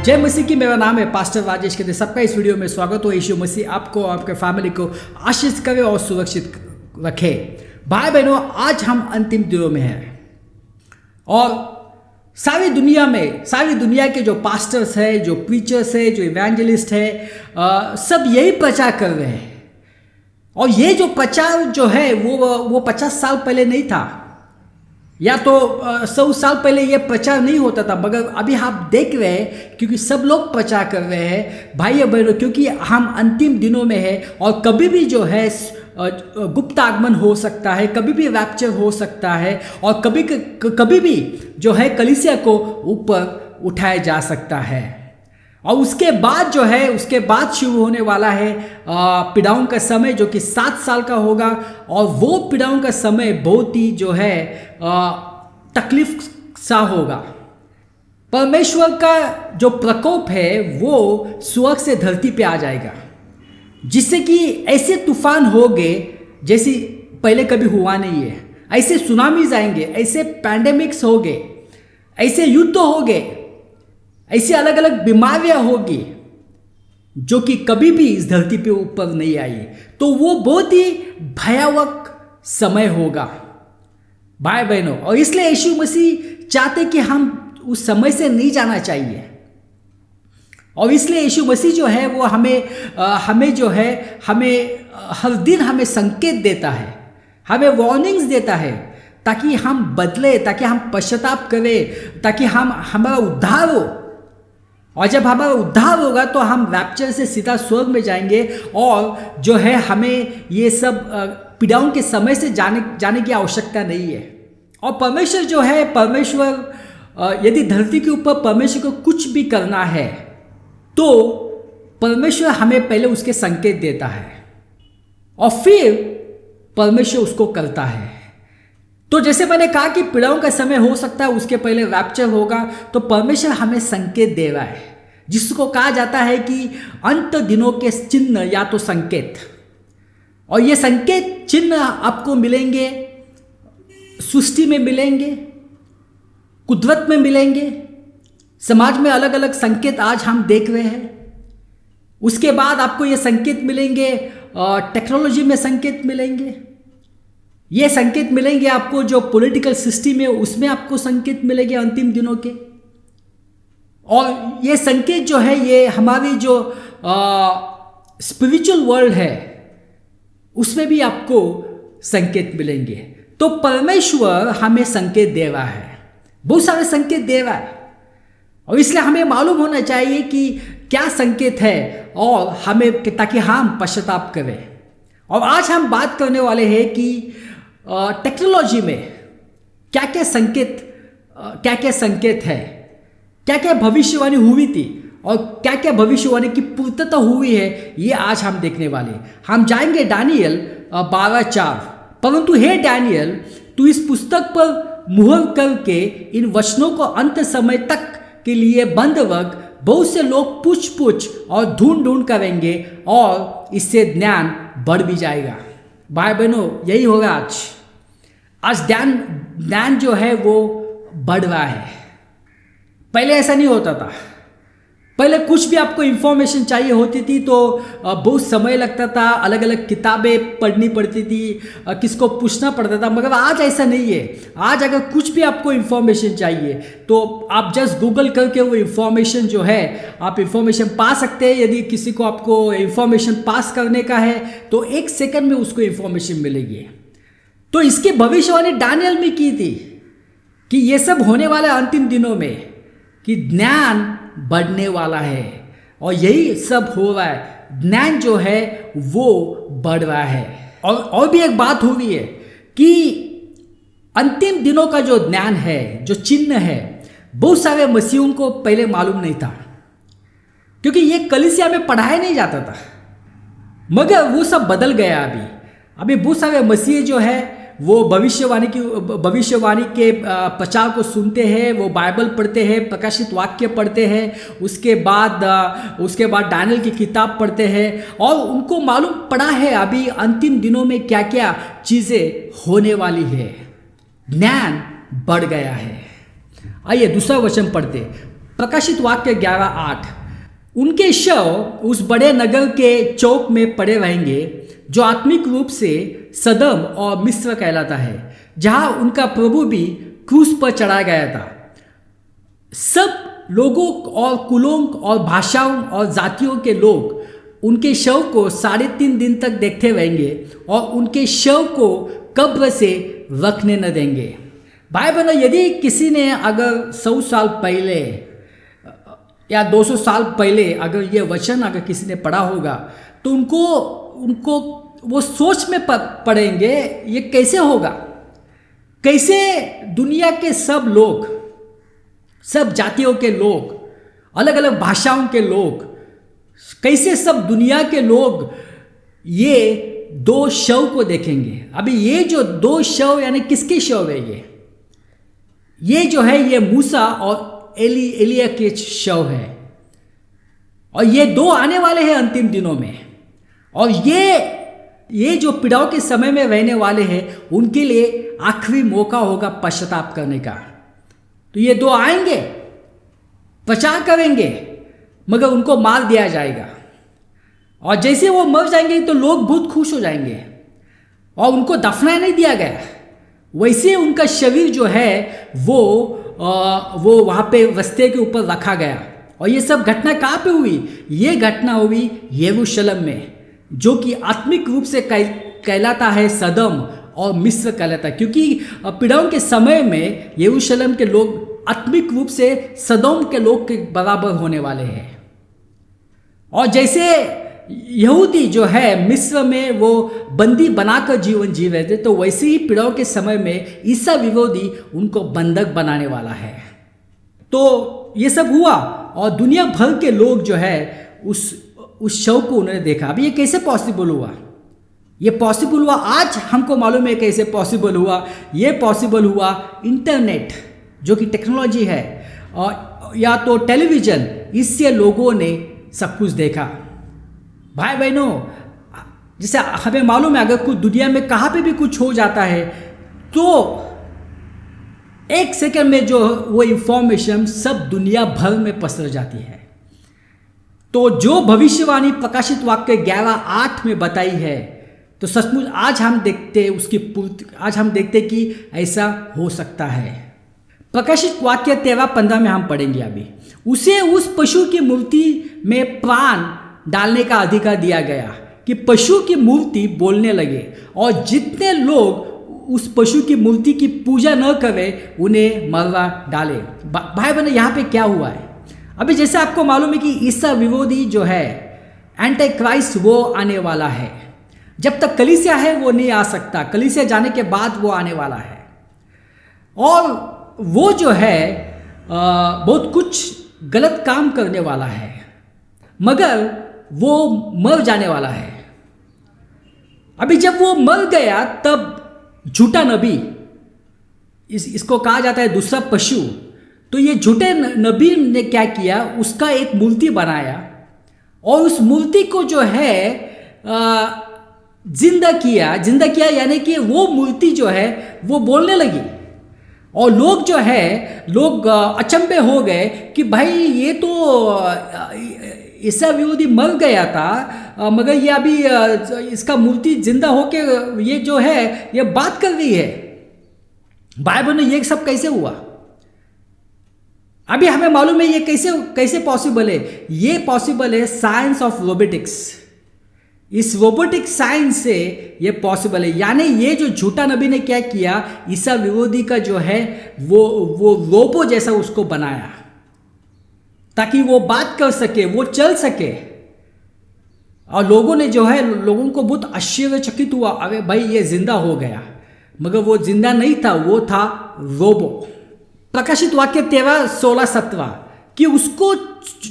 जय मसीह की। मेरा नाम है पास्टर राजेश कहते। सबका इस वीडियो में स्वागत हो। यीशु मसीह आपको और आपके फैमिली को आशीष करे और सुरक्षित रखे। भाई बहनों, आज हम अंतिम दिनों में हैं और सारी दुनिया के जो पास्टर्स है, जो प्रीचर्स है, जो इवेंजलिस्ट है, सब यही प्रचार कर रहे हैं। और ये जो प्रचार जो है वो 50 साल पहले नहीं था, या तो 100 साल पहले ये प्रचार नहीं होता था, मगर अभी आप देख रहे हैं क्योंकि सब लोग प्रचार कर रहे हैं भाई और बहनों, क्योंकि हम अंतिम दिनों में हैं और कभी भी जो है गुप्त आगमन हो सकता है, कभी भी रैप्चर हो सकता है और कभी भी जो है कलीसिया को ऊपर उठाया जा सकता है। और उसके बाद शुरू होने वाला है पीड़ाओं का समय, जो कि 7 साल का होगा। और वो पीड़ाओं का समय बहुत ही जो है तकलीफ सा होगा। परमेश्वर का जो प्रकोप है वो स्वर्ग से धरती पे आ जाएगा, जिससे कि ऐसे तूफान होंगे जैसे पहले कभी हुआ नहीं है। ऐसे सुनामीज आएंगे, ऐसे पैंडेमिक्स होंगे, ऐसे युद्ध होंगे, ऐसी अलग अलग बीमारियां होगी जो कि कभी भी इस धरती पे ऊपर नहीं आई। तो वो बहुत ही भयावह समय होगा भाई बहनों। और इसलिए यीशु मसीह चाहते कि हम उस समय से नहीं जाना चाहिए। और इसलिए यीशु मसीह जो है वो हमें हर दिन हमें संकेत देता है, हमें वार्निंग्स देता है, ताकि हम बदले, ताकि हम पश्चाताप करें, ताकि हमारा उद्धार हो। और जब हमारा उद्धार होगा तो हम रैप्चर से सीधा स्वर्ग में जाएंगे और जो है हमें ये सब पीड़ाओं के समय से जाने की आवश्यकता नहीं है। और परमेश्वर यदि धरती के ऊपर परमेश्वर को कुछ भी करना है तो परमेश्वर हमें पहले उसके संकेत देता है और फिर परमेश्वर उसको करता है। तो जैसे मैंने कहा कि पीड़ाओं का समय हो सकता है, उसके पहले रैप्चर होगा, तो परमेश्वर हमें संकेत दे रहा है, जिसको कहा जाता है कि अंत दिनों के चिन्ह या तो संकेत। और ये संकेत चिन्ह आपको मिलेंगे, सृष्टि में मिलेंगे, कुदरत में मिलेंगे, समाज में अलग अलग संकेत आज हम देख रहे हैं। उसके बाद आपको ये संकेत मिलेंगे, टेक्नोलॉजी में संकेत मिलेंगे, ये संकेत मिलेंगे आपको जो पॉलिटिकल सिस्टम है उसमें आपको संकेत मिलेंगे अंतिम दिनों के। और ये संकेत जो है ये हमारी जो स्पिरिचुअल वर्ल्ड है उसमें भी आपको संकेत मिलेंगे। तो परमेश्वर हमें संकेत दे रहा है, बहुत सारे संकेत दे रहा है। और इसलिए हमें मालूम होना चाहिए कि क्या संकेत है और हमें, ताकि हम पश्चाताप करें। और आज हम बात करने वाले हैं कि टेक्नोलॉजी में क्या क्या संकेत है, क्या क्या भविष्यवाणी हुई थी और क्या क्या भविष्यवाणी की पूर्तता हुई है, ये आज हम देखने वाले। हम जाएंगे दानियल 12:4। परंतु हे दानियल, तू इस पुस्तक पर मुहर करके इन वचनों को अंत समय तक के लिए बंद रख। बहुत से लोग पूछ और ढूंढ करेंगे और इससे ज्ञान बढ़ भी जाएगा। भाई बहनों, यही होगा आज ज्ञान जो है वो बढ़ रहा है। पहले ऐसा नहीं होता था। पहले कुछ भी आपको इंफॉर्मेशन चाहिए होती थी तो बहुत समय लगता था, अलग अलग किताबें पढ़नी पड़ती थी, किसको पूछना पड़ता था। मगर आज ऐसा नहीं है। आज अगर कुछ भी आपको इंफॉर्मेशन चाहिए तो आप जस्ट गूगल करके वो इंफॉर्मेशन जो है आप इंफॉर्मेशन पा सकते हैं। यदि किसी को आपको इंफॉर्मेशन पास करने का है तो 1 सेकंड में उसको इंफॉर्मेशन मिलेगी। तो इसकी भविष्यवाणी दानियल में की थी कि ये सब होने वाला है अंतिम दिनों में, कि ज्ञान बढ़ने वाला है। और यही सब हो रहा है, ज्ञान जो है वो बढ़ रहा है। और भी एक बात हुई है कि अंतिम दिनों का जो ज्ञान है, जो चिन्ह है, बहुत सारे मसीहों को पहले मालूम नहीं था, क्योंकि ये कलीसिया में पढ़ाया नहीं जाता था। मगर वो सब बदल गया। अभी बहुत सारे मसीह जो है वो भविष्यवाणी के प्रचार को सुनते हैं, वो बाइबल पढ़ते हैं, प्रकाशित वाक्य पढ़ते हैं, उसके बाद दानियल की किताब पढ़ते हैं और उनको मालूम पड़ा है अभी अंतिम दिनों में क्या क्या चीज़ें होने वाली है। ज्ञान बढ़ गया है। आइए दूसरा वचन पढ़ते। प्रकाशित वाक्य 11:8, उनके शव उस बड़े नगर के चौक में पड़े रहेंगे जो आत्मिक रूप से सदम और मिस्र कहलाता है, जहां उनका प्रभु भी क्रूस पर चढ़ाया गया था। सब लोगों और कुलों और भाषाओं और जातियों के लोग उनके शव को 3.5 दिन तक देखते रहेंगे और उनके शव को कब्र से रखने न देंगे। भाई बहनों, यदि किसी ने अगर 100 साल पहले या 200 साल पहले अगर ये वचन अगर किसी ने पढ़ा होगा तो उनको वो सोच में पड़ेंगे ये कैसे होगा, कैसे दुनिया के सब लोग, सब जातियों के लोग, अलग अलग भाषाओं के लोग, कैसे सब दुनिया के लोग ये 2 शव को देखेंगे। अभी ये जो 2 शव यानी किसके शव है? ये जो है ये मूसा और एलिया के शव है, और ये 2 आने वाले हैं अंतिम दिनों में, और ये जो पीड़ाओं के समय में रहने वाले हैं उनके लिए आखिरी मौका होगा पश्चाताप करने का। तो ये 2 आएंगे, प्रचार करेंगे, मगर उनको मार दिया जाएगा, और जैसे वो मर जाएंगे तो लोग बहुत खुश हो जाएंगे, और उनको दफनाया नहीं दिया गया, वैसे उनका शरीर जो है वो वहाँ पे रस्ते के ऊपर रखा गया। और ये सब घटना कहाँ पे हुई? ये घटना हुई यरूशलेम में, जो कि आत्मिक रूप से कहलाता है सदम और मिस्र कहलाता है, क्योंकि पीड़ाओं के समय में यरूशलेम के लोग आत्मिक रूप से सदोम के लोग के बराबर होने वाले हैं। और जैसे यहूदी जो है मिस्र में वो बंदी बनाकर जीवन जी रहे थे, तो वैसे ही पीड़ाओं के समय में ईसा विरोधी उनको बंधक बनाने वाला है। तो ये सब हुआ, और दुनिया भर के लोग जो है उस शव को उन्होंने देखा। अभी ये कैसे पॉसिबल हुआ? ये पॉसिबल हुआ, आज हमको मालूम है कैसे पॉसिबल हुआ। ये पॉसिबल हुआ इंटरनेट, जो कि टेक्नोलॉजी है, और या तो टेलीविज़न, इससे लोगों ने सब कुछ देखा। भाई बहनों, जैसे हमें मालूम है अगर कुछ दुनिया में कहाँ पे भी कुछ हो जाता है तो 1 सेकंड में जो वो इंफॉर्मेशन सब दुनिया भर में पसर जाती है। तो जो भविष्यवाणी प्रकाशित वाक्य 11:8 में बताई है, तो सचमुच आज हम देखते उसकी पूर्ति, आज हम देखते कि ऐसा हो सकता है। प्रकाशित वाक्य 13-15 में हम पढ़ेंगे। अभी उसे उस पशु की मूर्ति में प्राण डालने का अधिकार दिया गया कि पशु की मूर्ति बोलने लगे, और जितने लोग उस पशु की मूर्ति की पूजा न करें उन्हें मरवा डाले। भाई बहनों, यहाँ पे क्या हुआ है? अभी जैसे आपको मालूम है कि ईसा विरोधी जो है एंटी क्राइस्ट वो आने वाला है। जब तक कलीसिया है वो नहीं आ सकता, कलीसिया जाने के बाद वो आने वाला है, और वो जो है बहुत कुछ गलत काम करने वाला है, मगर वो मर जाने वाला है। अभी जब वो मर गया तब झूठा नबी, इसको कहा जाता है दूसरा पशु, तो ये झूठे नबी ने क्या किया? उसका एक मूर्ति बनाया, और उस मूर्ति को जो है जिंदा किया, यानी कि वो मूर्ति जो है वो बोलने लगी, और लोग जो है अचंभे हो गए कि भाई ये तो ईसा विरोधी मर गया था, मगर ये अभी इसका मूर्ति जिंदा होके ये जो है ये बात कर रही है। बाइबल में ये सब कैसे हुआ? अभी हमें मालूम है ये कैसे पॉसिबल है। ये पॉसिबल है साइंस ऑफ रोबोटिक्स। इस रोबोटिक साइंस से ये पॉसिबल है। यानी ये जो झूठा नबी ने क्या किया, ईसा विरोधी का जो है वो रोबो जैसा उसको बनाया ताकि वो बात कर सके, वो चल सके। और लोगों ने जो है, लोगों को बहुत आश्चर्यचकित हुआ, अरे भाई ये जिंदा हो गया, मगर वो जिंदा नहीं था, वो था रोबो। प्रकाशित वाक्य 13:16-17 कि उसको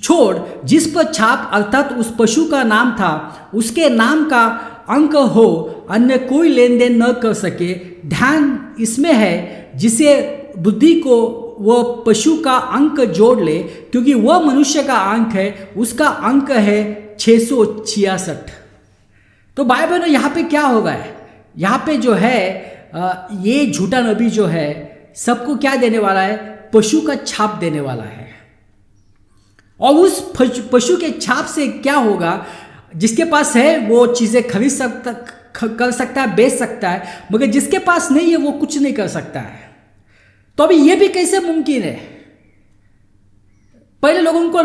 छोड़ जिस पर छाप अर्थात उस पशु का नाम था, उसके नाम का अंक हो, अन्य कोई लेन देन न कर सके। ध्यान इसमें है जिसे बुद्धि को वह पशु का अंक जोड़ ले, क्योंकि वह मनुष्य का अंक है, उसका अंक है 666। तो भाई बहनों, यहाँ पे क्या होगा है? यहाँ पे जो है ये झूठा नबी जो है सबको क्या देने वाला है? पशु का छाप देने वाला है। और उस पशु के छाप से क्या होगा, जिसके पास है वो चीज़ें खरीद सकता, कर सकता है, बेच सकता है, मगर जिसके पास नहीं है वो कुछ नहीं कर सकता है। तो अभी ये भी कैसे मुमकिन है? पहले लोगों को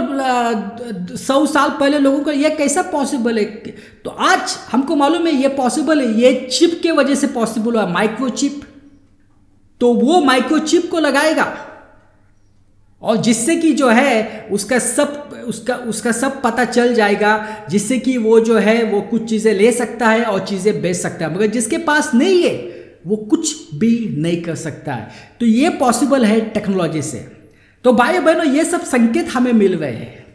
100 साल पहले लोगों को ये कैसा पॉसिबल है? तो आज हमको मालूम है ये पॉसिबल है, ये चिप के वजह से पॉसिबल हुआ, माइक्रोचिप। तो वो माइक्रोचिप को लगाएगा और जिससे कि जो है उसका सब पता चल जाएगा, जिससे कि वो जो है वो कुछ चीज़ें ले सकता है और चीज़ें बेच सकता है, मगर जिसके पास नहीं है वो कुछ भी नहीं कर सकता है। तो ये पॉसिबल है टेक्नोलॉजी से। तो भाई बहनों, ये सब संकेत हमें मिल रहे हैं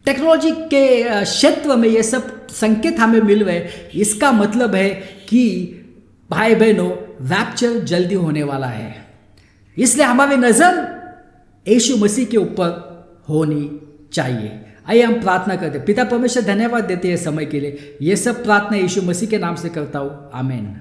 टेक्नोलॉजी के क्षेत्र में, ये सब संकेत हमें मिल रहे हैं। इसका मतलब है कि भाई बहनों, रैप्चर जल्दी होने वाला है। इसलिए हमारी नज़र यीशु मसीह के ऊपर होनी चाहिए। आइए हम प्रार्थना करते हैं। पिता परमेश्वर, धन्यवाद देते हैं समय के लिए। ये सब प्रार्थना यीशु मसीह के नाम से करता हूँ, आमीन।